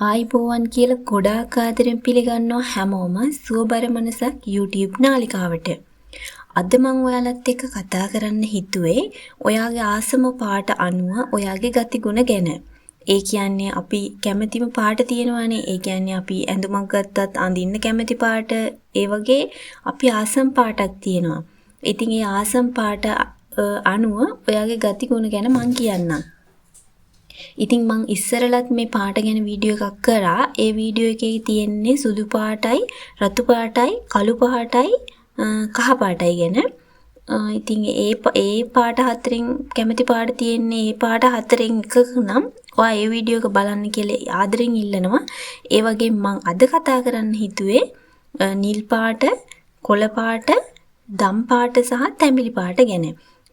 ආයිබෝවන් කියලා ගොඩාක් ආදරෙන් පිළිගන්නවා හැමෝම සුවබර මනසක් YouTube නාලිකාවට. අද මම ඔයාලත් එක්ක කතා කරන්න හිතුවේ ඔයාගේ ආසම පාට අනුව ඔයාගේ ගතිගුණ ගැන. ඒ කියන්නේ අපි කැමතිම පාට තියෙනවානේ. ඒ කියන්නේ අපි ඇඳුමක් ගත්තත් අඳින්න කැමති පාට ඒ වගේ අපි ආසම් පාටක් තියෙනවා. ඉතින් ඒ ආසම් පාට අනුව ඔයාගේ ගතිගුණ ගැන මම කියන්නම්. ඉතින් මං ඉස්සරලත් මේ පාට ගැන වීඩියෝ එකක් කරා. ඒ වීඩියෝ එකේ තියෙන්නේ සුදු පාටයි, රතු පාටයි, කළු පාටයි, කහ පාටයි ගැන. ඉතින් ඒ පාට හතරෙන් කැමති පාට තියෙන්නේ ඒ පාට හතරෙන් එකක නම් ඔයා ඒ වීඩියෝ එක බලන්න කියලා ආදරෙන් ඉල්ලනවා. ඒ වගේම මං අද කතා කරන්න හිතුවේ නිල් පාට, කොළ පාට, දම් පාට සහ තැඹිලි පාට ගැන.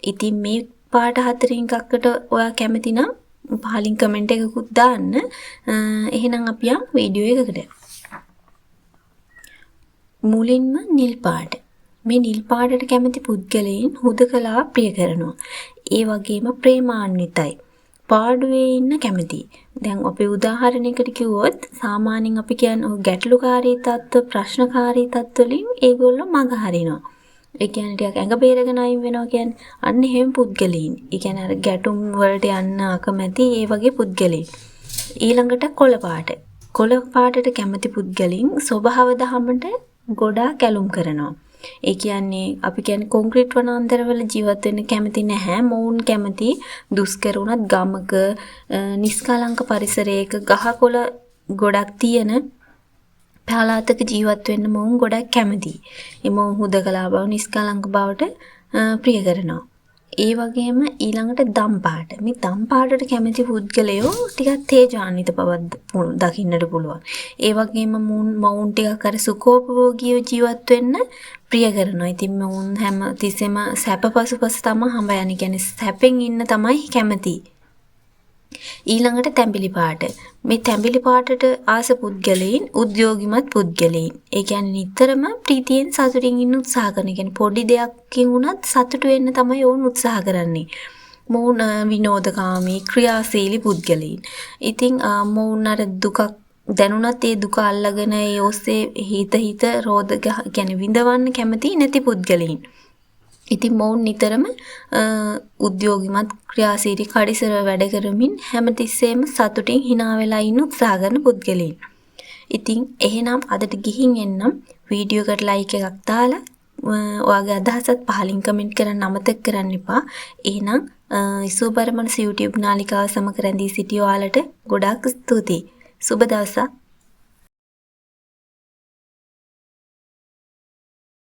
ඉතින් මේ පාට හතරෙන් එකකට ඔයා කැමති නම් පහලින් කමෙන්ට් එකකුත් දාන්න. එහෙනම් අපි යමු වීඩියෝ එකකට. මුලින්ම නිල් පාට. මේ නිල් පාටට කැමති පුද්ගලයන් හුදකලා ප්‍රිය කරනවා. ඒ වගේම ප්‍රේමාන්විතයි. පාඩුවේ ඉන්න කැමති. දැන් අපි උදාහරණයකට කිව්වොත් සාමාන්‍යයෙන් අපි කියන්නේ ගැටලුකාරී තත්ත්ව, ප්‍රශ්නකාරී තත්ත්ව වලින් ඒගොල්ලෝ මග හරිනවා. ඒ කියන්නේ ටිකක් ඇඟ බේරගෙන අයින් වෙනවා කියන්නේ අන්න එහෙම පුද්ගලයන්. ඒ කියන්නේ අර ගැටුම් වලට යන්න අකමැති ඒ වගේ පුද්ගලයන්. ඊළඟට කොළ පාට. කොළ පාටට කැමති පුද්ගලයන් ස්වභාව දහමට ගොඩාක් ඇලුම් කරනවා. ඒ කියන්නේ අපි කියන්නේ කොන්ක්‍රීට් වනාන්තරවල ජීවත් වෙන්න කැමති නැහැ. මොවුන් කැමති දුෂ්කර වුණත් ගමක නිස්කලංක පරිසරයක ගහකොළ ගොඩක් තියෙන පළාතක ජීවත් වෙන්න මොවුන් ගොඩක් කැමතියි. ඒ මොවුන් හුදකලා බව, නිස්කලංක බවට ප්‍රිය කරනවා. ඒ වගේම ඊළඟට දම් පාට. මේ දම් පාටට කැමති පුද්ගලයෝ ටිකක් තේජාන්විත බවක් දකින්නට පුළුවන්. ඒ වගේම මොවුන් ටිකක් අර සුඛෝපභෝගීව ජීවත් වෙන්න ප්‍රිය කරනවා. ඉතින් මොවුන් හැම තිස්සෙම සැප පසුපස තමයි හඹ යන්නේ. කියන්නේ සැපෙන් ඉන්න තමයි කැමති. ඊළඟට තැඹිලි පාට. මේ තැඹිලි පාටට ආස පුද්ගලයන් උද්‍යෝගිමත් පුද්ගලයන්. ඒ කියන්නේ නිතරම ප්‍රීතියෙන් සතුටින් ඉන්න උත්සාහ කරන. කියන්නේ පොඩි දෙයක්කින් වුණත් සතුටු වෙන්න තමයි ඔවුන් උත්සාහ කරන්නේ. මොවුන් විනෝදකාමී, ක්‍රියාශීලී පුද්ගලයන්. ඉතින් මොවුන් අර දුකක් දැනුණත් ඒ දුක අල්ලගෙන ඒ ඔස්සේ හිත රෝධ කියන්නේ විඳවන්න කැමති නැති පුද්ගලයන්. ඉතින් මොවුන් නිතරම උද්‍යෝගිමත් ක්‍රියාශීලී කඩිසර වැඩ කරමින් හැමතිස්සෙම සතුටින් hina වෙලා ඉන්න උත්සාහ කරන පුද්ගලයන්. ඉතින් එහෙනම් අදට ගිහින් එන්නම් වීඩියෝ එකට ලයික් එකක් දාලා ඔයාගේ අදහසත් පහලින් කමෙන්ට් කරන්න අමතක කරන්න එපා. එහෙනම් සුවබර මනස YouTube නාලිකාව සමග රැඳී සිටිය ඔයාලට ගොඩාක් ස්තුතියි. සුබ දවසක්.